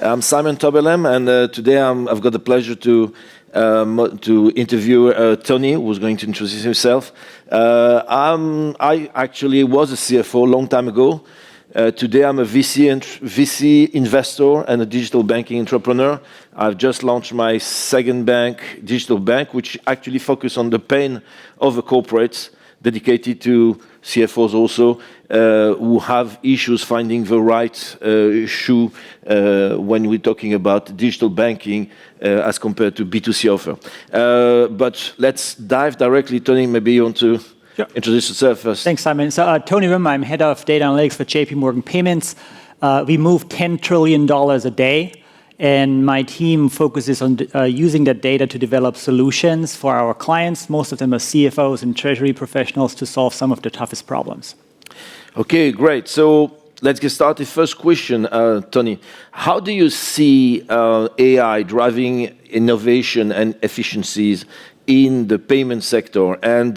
I'm Simon Tobelem, and today I've got the pleasure to interview Tony, who's going to introduce himself. I actually was a CFO a long time ago. Today I'm a VC investor and a digital banking entrepreneur. I've just launched my second digital bank, which actually focuses on the pain of the corporates, dedicated to CFOs also, who have issues finding the right shoe when we're talking about digital banking as compared to B2C offer. But let's dive directly. Tony, maybe you want to introduce yourself first. Thanks, Simon. So Tony Wim, I'm head of data analytics for JP Morgan Payments. We move $10 trillion a day. And my team focuses on using that data to develop solutions for our clients. Most of them are CFOs and treasury professionals to solve some of the toughest problems. Okay, great. So let's get started. First question, Tony. How do you see AI driving innovation and efficiencies in the payment sector? And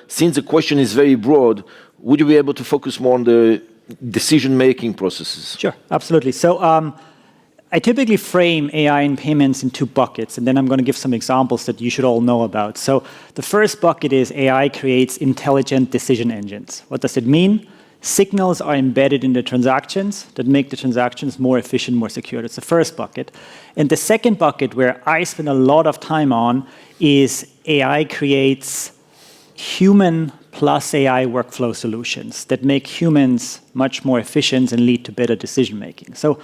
since the question is very broad, would you be able to focus more on the decision-making processes? Sure, absolutely. So I typically frame AI in payments in two buckets, and then I'm going to give some examples that you should all know about. So the first bucket is AI creates intelligent decision engines. What does it mean? Signals are embedded in the transactions that make the transactions more efficient, more secure. That's the first bucket. And the second bucket, where I spend a lot of time on, is AI creates human plus AI workflow solutions that make humans much more efficient and lead to better decision making. So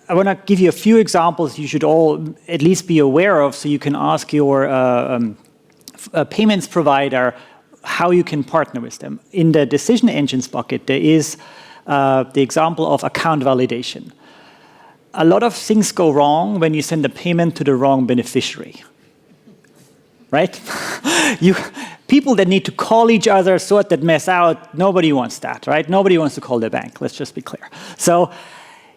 I want to give you a few examples you should all at least be aware of so you can ask your payments provider how you can partner with them. In the decision engines bucket, there is the example of account validation. A lot of things go wrong when you send a payment to the wrong beneficiary, right? People that need to call each other, sort that mess out, nobody wants that, right? Nobody wants to call their bank, let's just be clear. So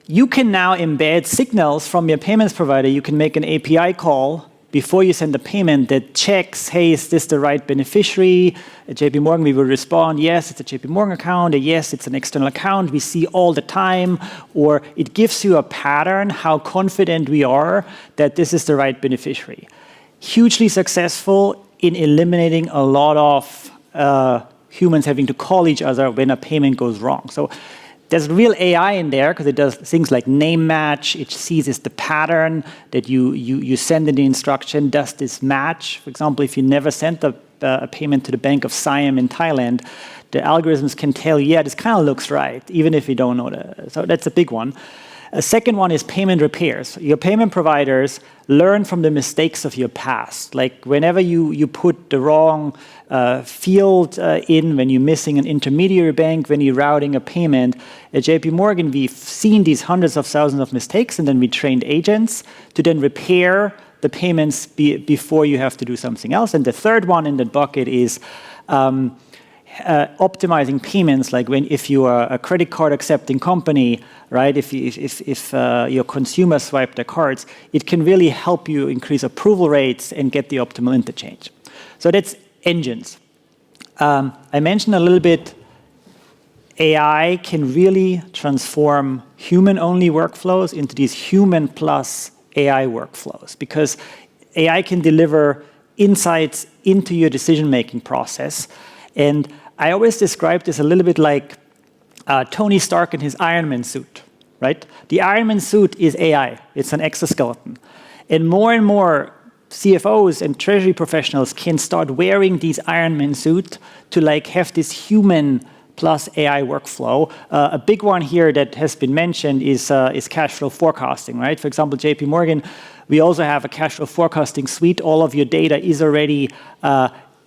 you can now embed signals from your payments provider. You can make an API call before you send the payment that checks, hey, is this the right beneficiary? At JP Morgan, we will respond, yes, it's a JP Morgan account, or yes, it's an external account we see all the time, or it gives you a pattern, how confident we are that this is the right beneficiary. Hugely successful in eliminating a lot of humans having to call each other when a payment goes wrong. So there's real AI in there because it does things like name match. It seizes the pattern that you send in the instruction. Does this match? For example, if you never sent a payment to the Bank of Siam in Thailand, the algorithms can tell, yeah, this kind of looks right, even if you don't know that. So that's a big one. A second one is payment repairs. Your payment providers learn from the mistakes of your past. Like whenever you put the wrong field in, when you're missing an intermediary bank, when you're routing a payment. At JP Morgan, we've seen these hundreds of thousands of mistakes, and then we trained agents to then repair the payments before you have to do something else. And the third one in that bucket is optimizing payments, like if you are a credit card accepting company, right? If your consumers swipe their cards, it can really help you increase approval rates and get the optimal interchange. So that's engines. I mentioned a little bit, AI can really transform human-only workflows into these human plus AI workflows, because AI can deliver insights into your decision-making process. And I always describe this a little bit like Tony Stark in his Iron Man suit, right? The Iron Man suit is AI. It's an exoskeleton. And more CFOs and treasury professionals can start wearing these Iron Man suits to like have this human plus AI workflow. A big one here that has been mentioned is cash flow forecasting, right? For example, JP Morgan, we also have a cash flow forecasting suite. All of your data is already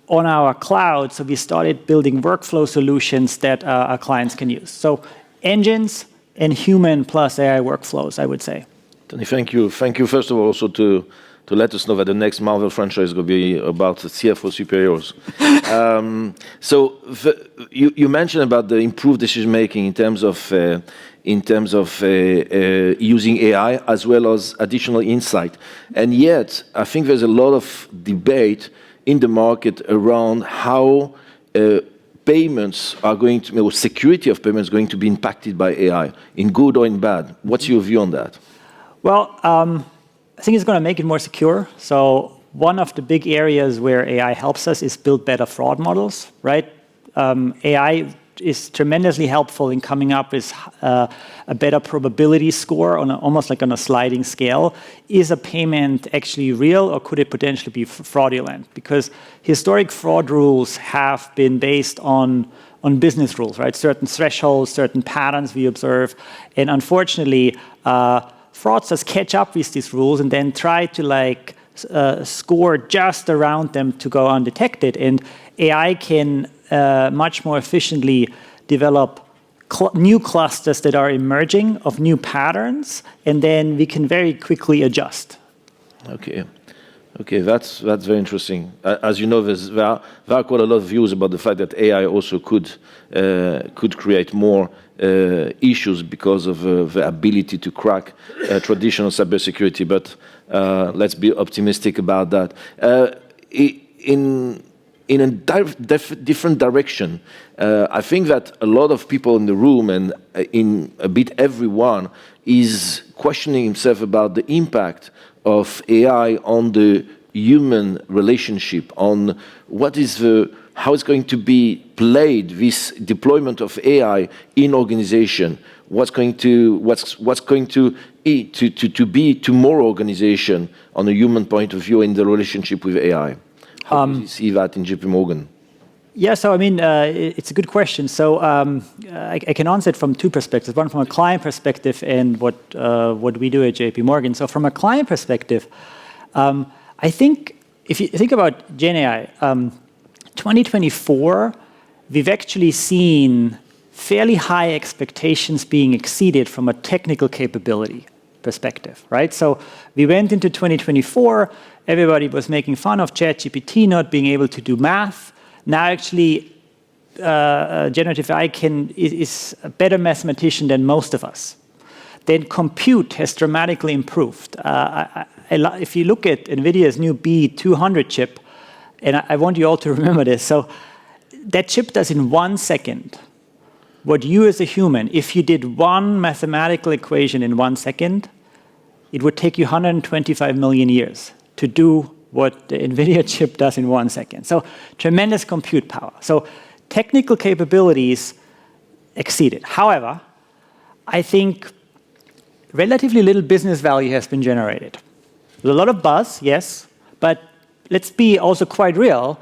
on our cloud, so we started building workflow solutions that our clients can use. So engines and human plus AI workflows, I would say. Tony, thank you. Thank you, first of all, also to let us know that the next Marvel franchise is going to be about CFO superheroes. You mentioned about the improved decision making in terms of using AI as well as additional insight. And yet, I think there's a lot of debate in the market around how payments are going to, or security of payments is going to be impacted by AI, in good or in bad. What's your view on that? Well, I think it's going to make it more secure. So one of the big areas where AI helps us is build better fraud models, right? AI is tremendously helpful in coming up with a better probability score on almost like on a sliding scale. Is a payment actually real, or could it potentially be fraudulent? Because historic fraud rules have been based on business rules, right? Certain thresholds, certain patterns we observe, and unfortunately, fraudsters catch up with these rules and then try to score just around them to go undetected. And AI can much more efficiently develop new clusters that are emerging of new patterns, and then we can very quickly adjust. Okay, that's very interesting. As you know, there are quite a lot of views about the fact that AI also could create more issues because of the ability to crack traditional cybersecurity. But let's be optimistic about that. In a different direction, I think that a lot of people in the room and in a bit everyone is questioning himself about the impact of AI on the human relationship, on how it's going to be played, this deployment of AI in organization, what's going to be tomorrow organization on a human point of view in the relationship with AI. How do you see that in JP Morgan? Yeah, so I mean, it's a good question. So I can answer it from two perspectives. One from a client perspective and what we do at JP Morgan. So from a client perspective, I think if you think about Gen AI, 2024, we've actually seen fairly high expectations being exceeded from a technical capability perspective, right? So we went into 2024, everybody was making fun of ChatGPT not being able to do math. Now actually, generative AI is a better mathematician than most of us. Then compute has dramatically improved. If you look at NVIDIA's new B200 chip, and I want you all to remember this, so that chip does in 1 second what you as a human, if you did one mathematical equation in 1 second, it would take you 125 million years to do what the NVIDIA chip does in 1 second. So tremendous compute power. So technical capabilities exceeded. However, I think relatively little business value has been generated. There's a lot of buzz, yes, but let's be also quite real.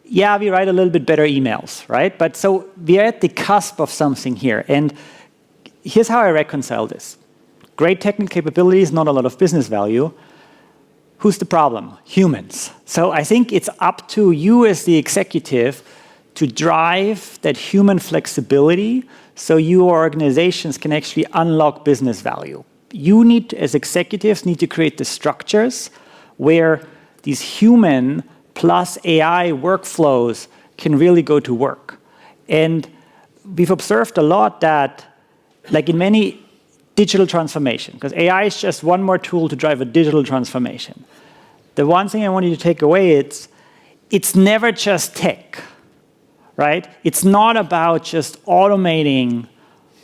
Yeah, we write a little bit better emails, right? But so we are at the cusp of something here. And here's how I reconcile this. Great technical capabilities, not a lot of business value. Who's the problem? Humans. So I think it's up to you as the executive to drive that human flexibility so your organizations can actually unlock business value. You need, as executives, need to create the structures where these human plus AI workflows can really go to work. And we've observed a lot that, like in many digital transformation, because AI is just one more tool to drive a digital transformation. The one thing I want you to take away is it's never just tech, right? It's not about just automating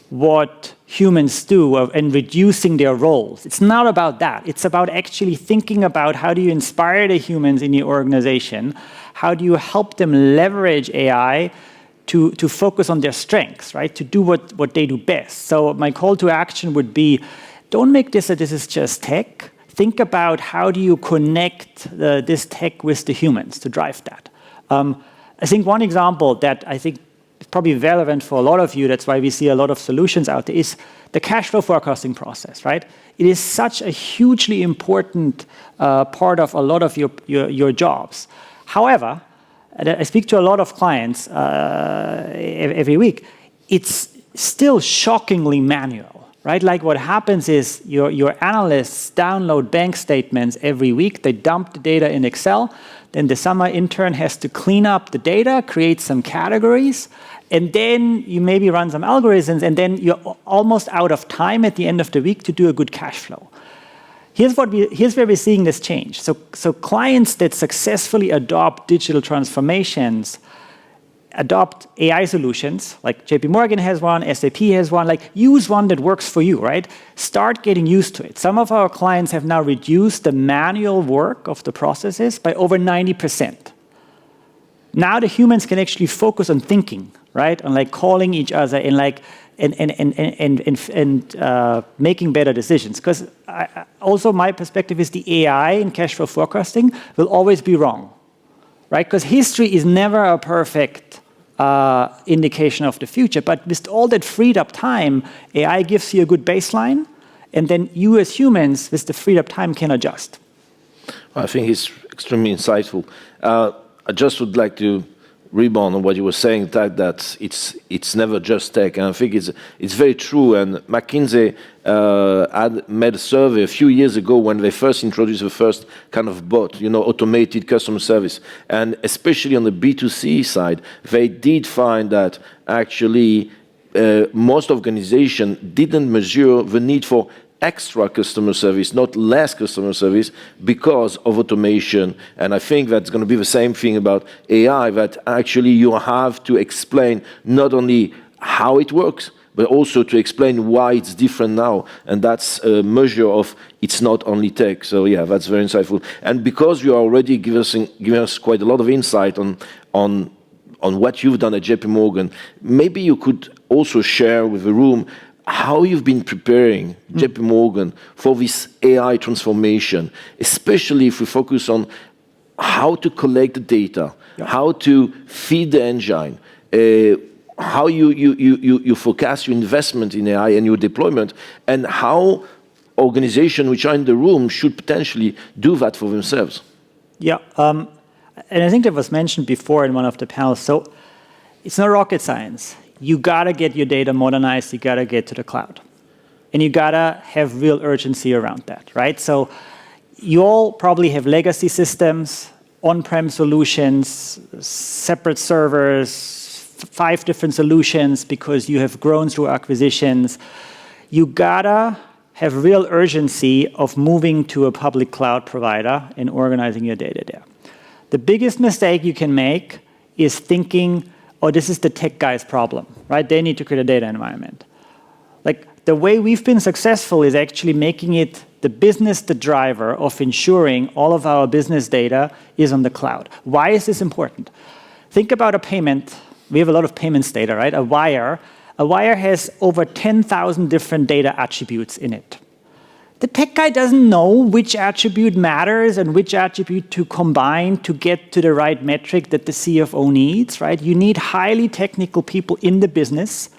what humans do and reducing their roles. It's not about that. It's about actually thinking about how do you inspire the humans in your organization? How do you help them leverage AI to focus on their strengths, right? To do what they do best. So my call to action would be, don't make this this is just tech. Think about how do you connect this tech with the humans to drive that. I think one example that I think is probably relevant for a lot of you, that's why we see a lot of solutions out there, is the cash flow forecasting process, right? It is such a hugely important part of a lot of your jobs. However, I speak to a lot of clients every week, it's still shockingly manual, right? Like what happens is your analysts download bank statements every week, they dump the data in Excel, then the summer intern has to clean up the data, create some categories, and then you maybe run some algorithms, and then you're almost out of time at the end of the week to do a good cash flow. Here's where we're seeing this change. So clients that successfully adopt digital transformations, adopt AI solutions, like JP Morgan has one, SAP has one, like use one that works for you, right? Start getting used to it. Some of our clients have now reduced the manual work of the processes by over 90%. Now the humans can actually focus on thinking, right? On like calling each other and like making better decisions. Because also my perspective is the AI in cash flow forecasting will always be wrong, right? Because history is never a perfect indication of the future. But with all that freed up time, AI gives you a good baseline, and then you as humans, with the freed up time, can adjust. I think it's extremely insightful. I just would like to rebound on what you were saying, that it's never just tech, and I think it's very true. And McKinsey had made a survey a few years ago when they first introduced the first kind of bot, automated customer service, and especially on the B2C side, they did find that actually most organizations didn't measure the need for extra customer service, not less customer service, because of automation. And I think that's going to be the same thing about AI, that actually you have to explain not only how it works, but also to explain why it's different now. And that's a measure of it's not only tech. So yeah, that's very insightful. And because you are already giving us quite a lot of insight on what you've done at JP Morgan, maybe you could also share with the room how you've been preparing JP Morgan for this AI transformation, especially if we focus on how to collect the data, how to feed the engine, how you forecast your investment in AI and your deployment, and how organizations which are in the room should potentially do that for themselves. Yeah, and I think that was mentioned before in one of the panels. So it's not rocket science. You gotta get your data modernized, you gotta get to the cloud. And you gotta have real urgency around that, right? So you all probably have legacy systems, on-prem solutions, separate servers, 5 different solutions because you have grown through acquisitions. You gotta have real urgency of moving to a public cloud provider and organizing your data there. The biggest mistake you can make is thinking, oh, this is the tech guy's problem, right? They need to create a data environment. Like, the way we've been successful is actually making it the business, the driver of ensuring all of our business data is on the cloud. Why is this important? Think about a payment. We have a lot of payments data, right? A wire has over 10,000 different data attributes in it. The tech guy doesn't know which attribute matters and which attribute to combine to get to the right metric that the CFO needs, right? You need highly technical people in the business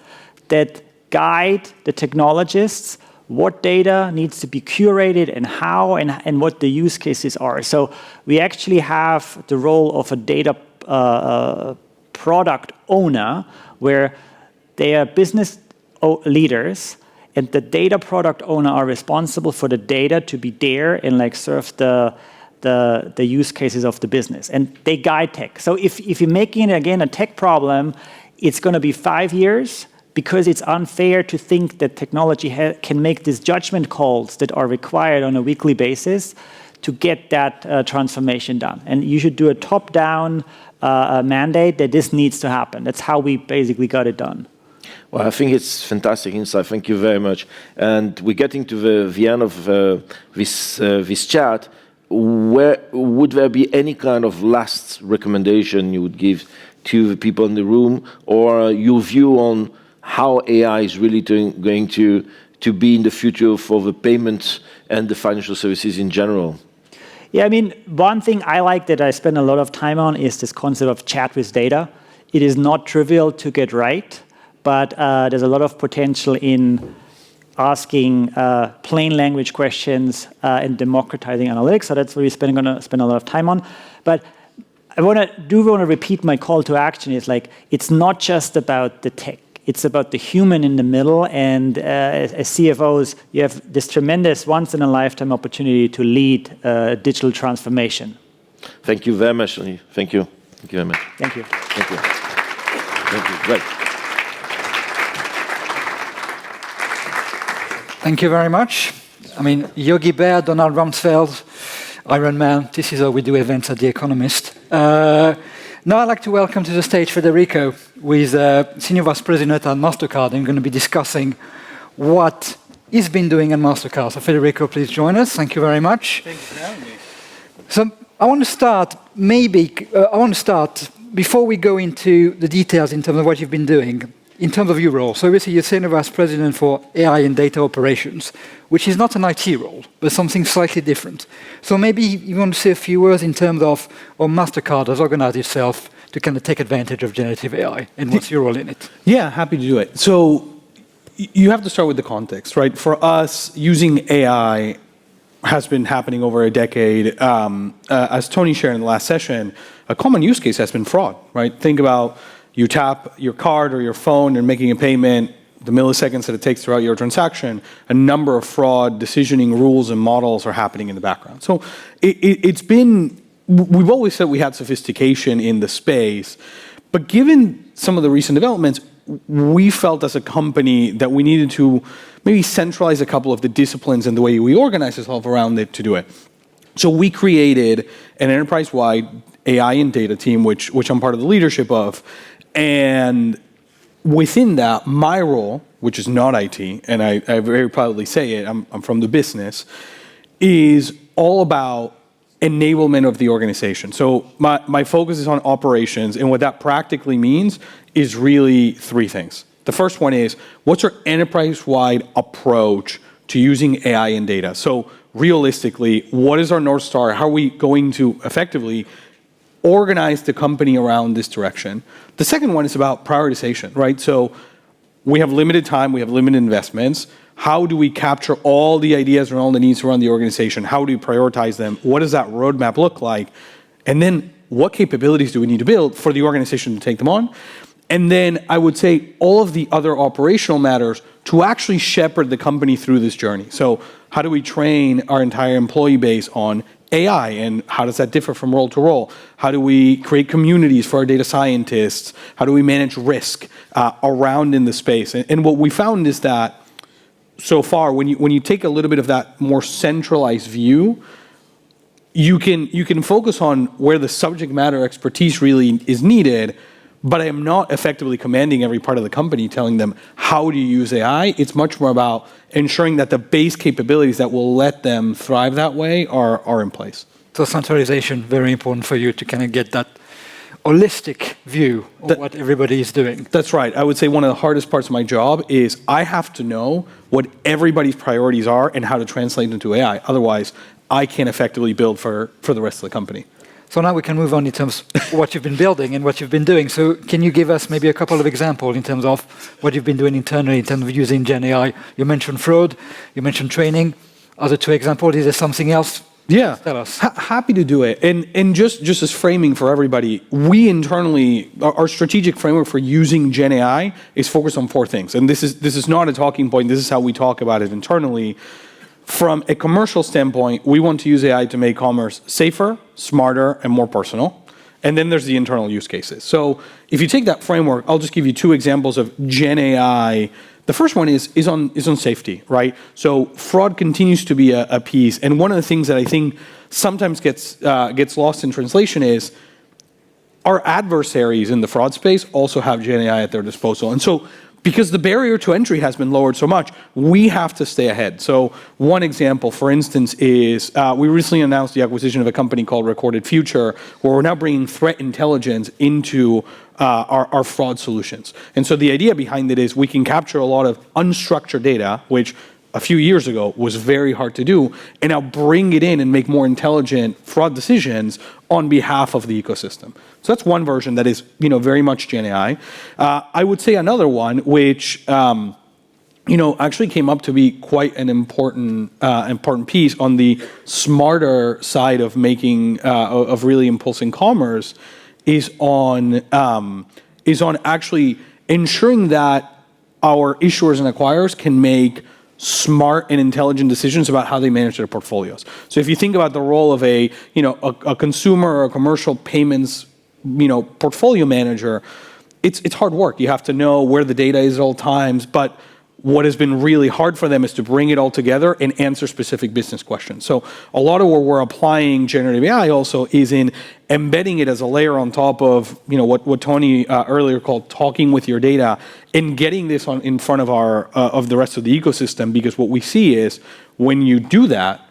that guide the technologists what data needs to be curated and how and what the use cases are. So we actually have the role of a data product owner where they are business leaders, and the data product owner are responsible for the data to be there and like serve the use cases of the business. And they guide tech. So if you're making it, again, a tech problem, it's going to be 5 years because it's unfair to think that technology can make these judgment calls that are required on a weekly basis to get that transformation done. And you should do a top-down mandate that this needs to happen. That's how we basically got it done. Well, I think it's fantastic insight. Thank you very much. And we're getting to the end of this chat. Would there be any kind of last recommendation you would give to the people in the room, or your view on how AI is really going to be in the future for the payments and the financial services in general? Yeah, I mean, one thing I like that I spend a lot of time on is this concept of chat with data. It is not trivial to get right, but there's a lot of potential in asking plain language questions and democratizing analytics. So that's what we're going to spend a lot of time on. But I want to repeat my call to action. Is like, it's not just about the tech. It's about the human in the middle. And as CFOs, you have this tremendous once-in-a-lifetime opportunity to lead digital transformation. Thank you very much, Tony. Thank you. Thank you very much. Thank you. Thank you. Thank you. Great. Thank you very much. I mean, Yogi Bear, Donald Rumsfeld, Iron Man, this is how we do events at The Economist. Now I'd like to welcome to the stage Federico, who is Senior Vice President at MasterCard, and going to be discussing what he's been doing at MasterCard. So Federico, please join us. Thank you very much. Thank you for having me. So I want to start, before we go into the details in terms of what you've been doing, in terms of your role. So obviously you're Senior Vice President for AI and Data Operations, which is not an IT role, but something slightly different. So maybe you want to say a few words in terms of how MasterCard has organized itself to kind of take advantage of generative AI, and what's your role in it? Yeah, happy to do it. So you have to start with the context, right? For us, using AI has been happening over a decade. As Tony shared in the last session, a common use case has been fraud, right? Think about you tap your card or your phone and making a payment, the milliseconds that it takes throughout your transaction, a number of fraud decisioning rules and models are happening in the background. So we've always said we had sophistication in the space, but given some of the recent developments, we felt as a company that we needed to maybe centralize a couple of the disciplines and the way we organize ourselves around it to do it. So we created an enterprise-wide AI and data team, which I'm part of the leadership of. And within that, my role, which is not IT, and I very proudly say it, I'm from the business, is all about enablement of the organization. So my focus is on operations, and what that practically means is really three things. The first one is, what's our enterprise-wide approach to using AI and data? So realistically, what is our North Star? How are we going to effectively organize the company around this direction? The second one is about prioritization, right? So we have limited time, we have limited investments. How do we capture all the ideas and all the needs around the organization? How do we prioritize them? What does that roadmap look like? And then what capabilities do we need to build for the organization to take them on? And then I would say all of the other operational matters to actually shepherd the company through this journey. So how do we train our entire employee base on AI, and how does that differ from role to role? How do we create communities for our data scientists? How do we manage risk around in the space? And what we found is that so far, when you take a little bit of that more centralized view, you can focus on where the subject matter expertise really is needed, but I am not effectively commanding every part of the company, telling them how to use AI. It's much more about ensuring that the base capabilities that will let them thrive that way are in place. So centralization, very important for you to kind of get that holistic view of what everybody is doing. That's right. I would say one of the hardest parts of my job is I have to know what everybody's priorities are and how to translate into AI. Otherwise, I can't effectively build for the rest of the company. So now we can move on in terms of what you've been building and what you've been doing. So can you give us maybe a couple of examples in terms of what you've been doing internally in terms of using Gen AI? You mentioned fraud, you mentioned training. Other two examples, is there something else? Yeah, tell us. Happy to do it. And just as framing for everybody, we internally, our strategic framework for using Gen AI is focused on four things. And this is not a talking point, this is how we talk about it internally. From a commercial standpoint, we want to use AI to make commerce safer, smarter, and more personal. And then there's the internal use cases. So if you take that framework, I'll just give you two examples of Gen AI. The first one is on safety, right? So fraud continues to be a piece. And one of the things that I think sometimes gets lost in translation is our adversaries in the fraud space also have Gen AI at their disposal. And so because the barrier to entry has been lowered so much, we have to stay ahead. So one example, for instance, is we recently announced the acquisition of a company called Recorded Future, where we're now bringing threat intelligence into our fraud solutions. And so the idea behind it is we can capture a lot of unstructured data, which a few years ago was very hard to do, and now bring it in and make more intelligent fraud decisions on behalf of the ecosystem. So that's one version that is, very much Gen AI. I would say another one, which actually came up to be quite an important piece on the smarter side of making of really impulsing commerce, is on actually ensuring that our issuers and acquirers can make smart and intelligent decisions about how they manage their portfolios. So if you think about the role of a consumer or a commercial payments, portfolio manager, it's hard work. You have to know where the data is at all times, but What has been really hard for them is to bring it all together and answer specific business questions. So a lot of where we're applying generative AI also is in embedding it as a layer on top of what Tony earlier called talking with your data, and getting this in front of of the rest of the ecosystem. Because what we see is when you do that,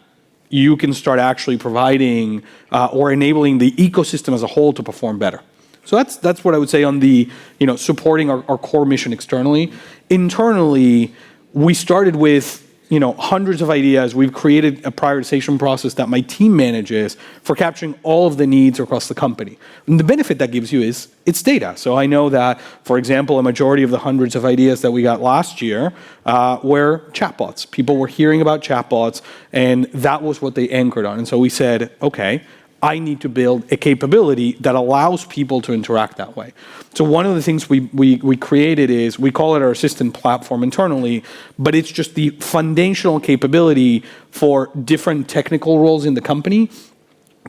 you can start actually providing or enabling the ecosystem as a whole to perform better. So that's what I would say on the supporting our core mission externally. Internally, we started with hundreds of ideas. We've created a prioritization process that my team manages for capturing all of the needs across the company. And the benefit that gives you is it's data. So I know that, for example, a majority of the hundreds of ideas that we got last year were chatbots. People were hearing about chatbots, and that was what they anchored on. And so we said, okay, I need to build a capability that allows people to interact that way. So one of the things we created is, we call it our assistant platform internally, but it's just the foundational capability for different technical roles in the company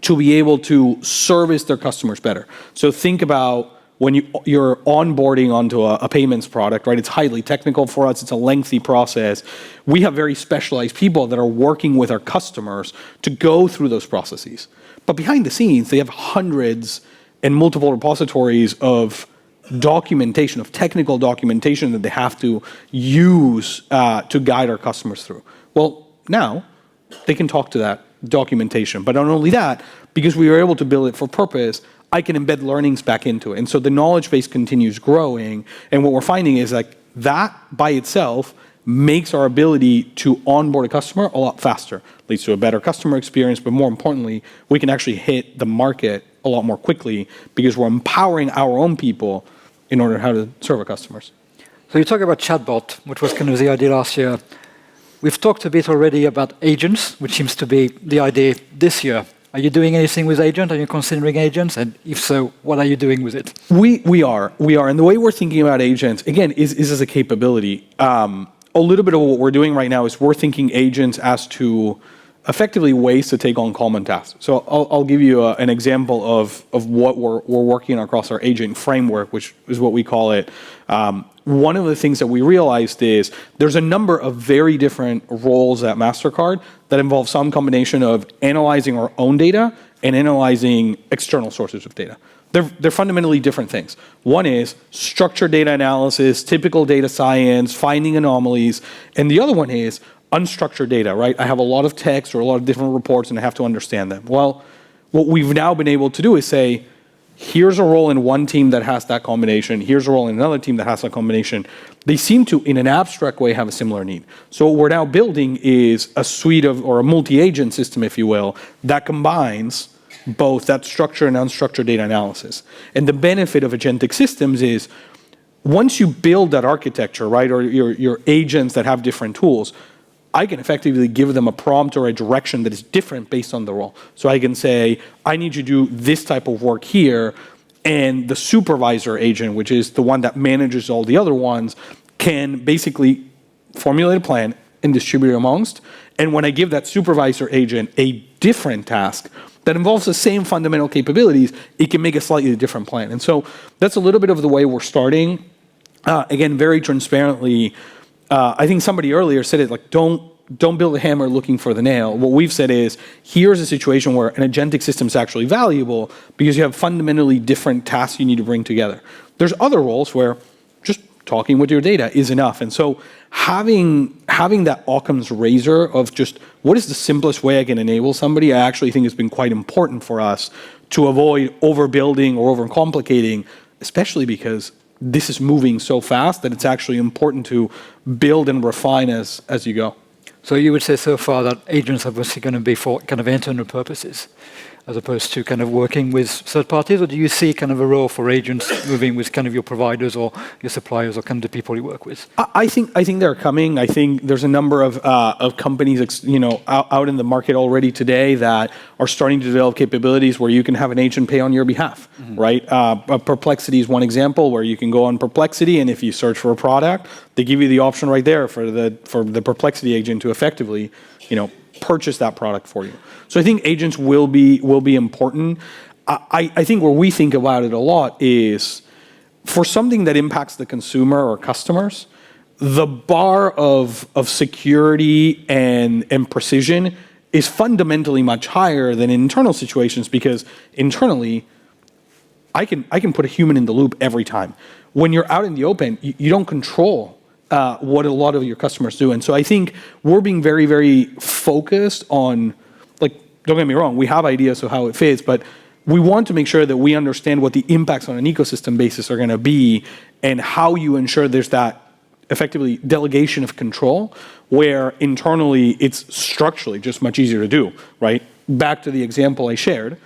to be able to service their customers better. So think about when you're onboarding onto a payments product, right? It's highly technical for us. It's a lengthy process. We have very specialized people that are working with our customers to go through those processes. But behind the scenes, they have hundreds and multiple repositories of documentation, of technical documentation that they have to use to guide our customers through. Well, now they can talk to that documentation. But not only that, because we were able to build it for purpose, I can embed learnings back into it. And so the knowledge base continues growing. And what we're finding is like that by itself makes our ability to onboard a customer a lot faster, leads to a better customer experience, but more importantly, we can actually hit the market a lot more quickly because we're empowering our own people in order how to serve our customers. So you talk about chatbot, which was kind of the idea last year. We've talked a bit already about agents, which seems to be the idea this year. Are you doing anything with agents? Are you considering agents? And if so, what are you doing with it? We are. And the way we're thinking about agents, again, is as a capability. A little bit of what we're doing right now is we're thinking agents as to effectively ways to take on common tasks. So I'll give you an example of what we're working on across our agent framework, which is what we call it. One of the things that we realized is there's a number of very different roles at MasterCard that involve some combination of analyzing our own data and analyzing external sources of data. They're fundamentally different things. One is structured data analysis, typical data science, finding anomalies, and the other one is unstructured data, right? I have a lot of text or a lot of different reports and I have to understand them. Well, what we've now been able to do is say, here's a role in one team that has that combination, here's a role in another team that has that combination. They seem to, in an abstract way, have a similar need. So what we're now building is a suite of, or a multi-agent system, if you will, that combines both that structured and unstructured data analysis. And the benefit of agentic systems is once you build that architecture, right, or your agents that have different tools, I can effectively give them a prompt or a direction that is different based on the role. So I can say, I need you to do this type of work here, and the supervisor agent, which is the one that manages all the other ones, can basically formulate a plan and distribute it amongst. And when I give that supervisor agent a different task that involves the same fundamental capabilities, it can make a slightly different plan. And so that's a little bit of the way we're starting. Again, very transparently, I think somebody earlier said it like, don't build a hammer looking for the nail. What we've said is, here's a situation where an agentic system is actually valuable because you have fundamentally different tasks you need to bring together. There's other roles where just talking with your data is enough. And so having that Occam's razor of just what is the simplest way I can enable somebody, I actually think has been quite important for us to avoid overbuilding or overcomplicating, especially because this is moving so fast that it's actually important to build and refine as you go. So you would say so far that agents are obviously going to be for kind of internal purposes, as opposed to kind of working with third parties, or do you see kind of a role for agents moving with kind of your providers or your suppliers or kind of the people you work with? I think they're coming. I think there's a number of companies, out in the market already today that are starting to develop capabilities where you can have an agent pay on your behalf, right? Perplexity is one example where you can go on Perplexity, and if you search for a product, they give you the option right there for the Perplexity agent to effectively, purchase that product for you. So I think agents will be important. I think where we think about it a lot is for something that impacts the consumer or customers, the bar of security and precision is fundamentally much higher than in internal situations, because internally, I can put a human in the loop every time. When you're out in the open, you don't control what a lot of your customers do. And so I think we're being very, very focused on, like, don't get me wrong, we have ideas of how it fits, but we want to make sure that we understand what the impacts on an ecosystem basis are going to be, and how you ensure there's that effectively delegation of control, where internally it's structurally just much easier to do, right? Back to the example I shared,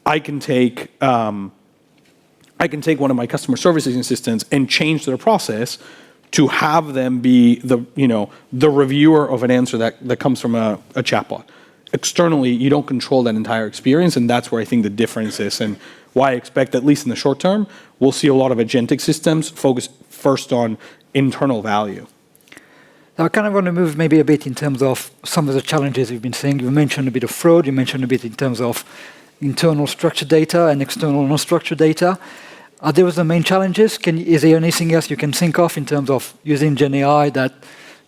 I can take one of my customer services assistants and change their process to have them be the reviewer of an answer that comes from a chatbot. Externally, you don't control that entire experience, and that's where I think the difference is, and why I expect, at least in the short term, we'll see a lot of agentic systems focus first on internal value. Now, I kind of want to move maybe a bit in terms of some of the challenges you've been seeing. You mentioned a bit of fraud. You mentioned a bit in terms of internal structured data and external non-structured data. Are those the main challenges? Is there anything else you can think of in terms of using Gen AI that,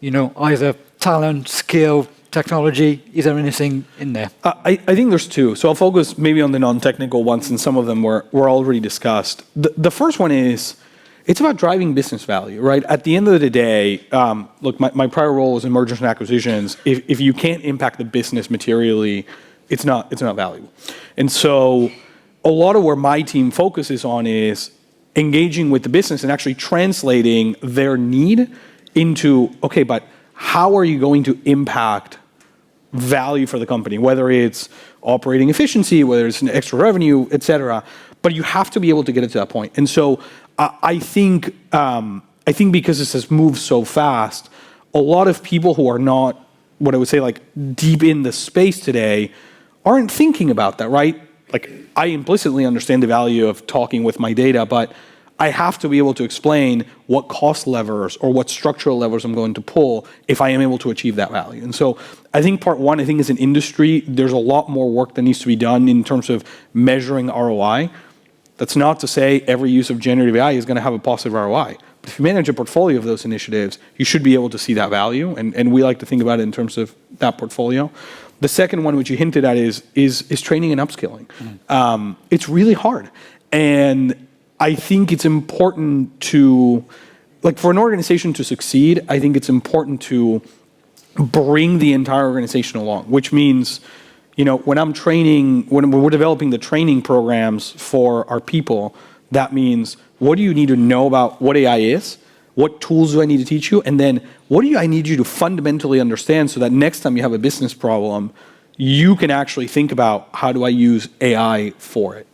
either talent, skill, technology? Is there anything in there? I think there's two. So I'll focus maybe on the non-technical ones, and some of them were already discussed. The first one is, it's about driving business value, right? At the end of the day, look, my prior role was in mergers and acquisitions. If you can't impact the business materially, it's not valuable. And so a lot of where my team focuses on is engaging with the business and actually translating their need into, okay, but how are you going to impact value for the company, whether it's operating efficiency, whether it's an extra revenue, et cetera. But you have to be able to get it to that point. And so I think because this has moved so fast, a lot of people who are not, what I would say, like deep in the space today, aren't thinking about that, right? Like, I implicitly understand the value of talking with my data, but I have to be able to explain what cost levers or what structural levers I'm going to pull if I am able to achieve that value. And so I think part one, I think as an industry, there's a lot more work that needs to be done in terms of measuring ROI. That's not to say every use of generative AI is going to have a positive ROI. But if you manage a portfolio of those initiatives, you should be able to see that value. And we like to think about it in terms of that portfolio. The second one, which you hinted at, is training and upskilling. It's really hard. And I think it's important to, like, for an organization to succeed, I think it's important to bring the entire organization along, which means, when I'm training, when we're developing the training programs for our people, that means, what do you need to know about what AI is? What tools do I need to teach you? And then what do I need you to fundamentally understand so that next time you have a business problem, you can actually think about, how do I use AI for it?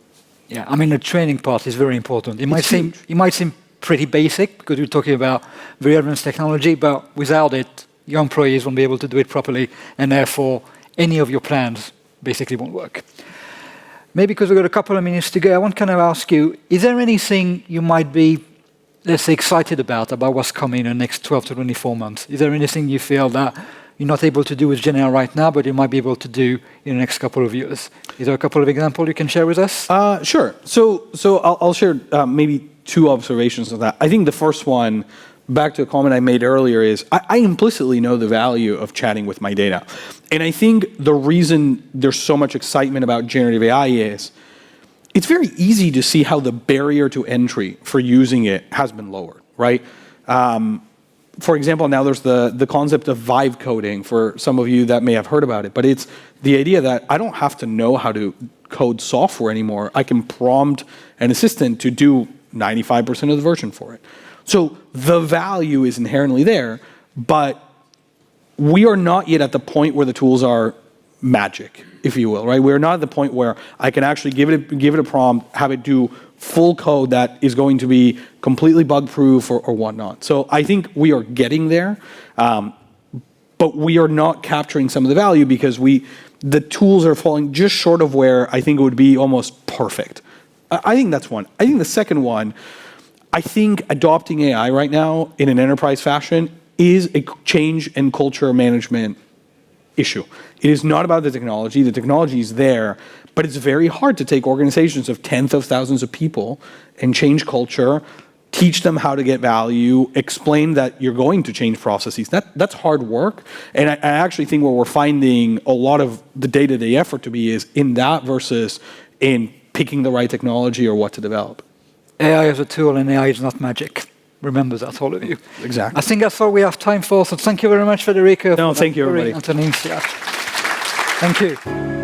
Yeah, I mean, the training part is very important. It might seem pretty basic because we're talking about very advanced technology, but without it, your employees won't be able to do it properly, and therefore any of your plans basically won't work. Maybe because we've got a couple of minutes to go, I want to kind of ask you, is there anything you might be, let's say, excited about what's coming in the next 12 to 24 months? Is there anything you feel that you're not able to do with Gen AI right now, but you might be able to do in the next couple of years? Is there a couple of examples you can share with us? Sure. So I'll share maybe two observations of that. I think the first one, back to a comment I made earlier, is I implicitly know the value of chatting with my data. And I think the reason there's so much excitement about generative AI is it's very easy to see how the barrier to entry for using it has been lowered, right? For example, now there's the concept of vibe coding for some of you that may have heard about it, but it's the idea that I don't have to know how to code software anymore. I can prompt an assistant to do 95% of the version for it. So the value is inherently there, but we are not yet at the point where the tools are magic, if you will, right? We're not at the point where I can actually give it a prompt, have it do full code that is going to be completely bug-proof or whatnot. So I think we are getting there, but we are not capturing some of the value because the tools are falling just short of where I think it would be almost perfect. I think that's one. I think the second one, I think adopting AI right now in an enterprise fashion is a change and culture management issue. It is not about the technology. The technology is there, but it's very hard to take organizations of tens of thousands of people and change culture teach them how to get value, explain that you're going to change processes. That's hard work. And I actually think what we're finding a lot of the day-to-day effort to be is in that versus in picking the right technology or what to develop. AI is a tool and AI is not magic. Remember that, all of you. Exactly. I think that's all we have time for. So thank you very much, Federico. No, thank you, everybody. Antonin. Thank you.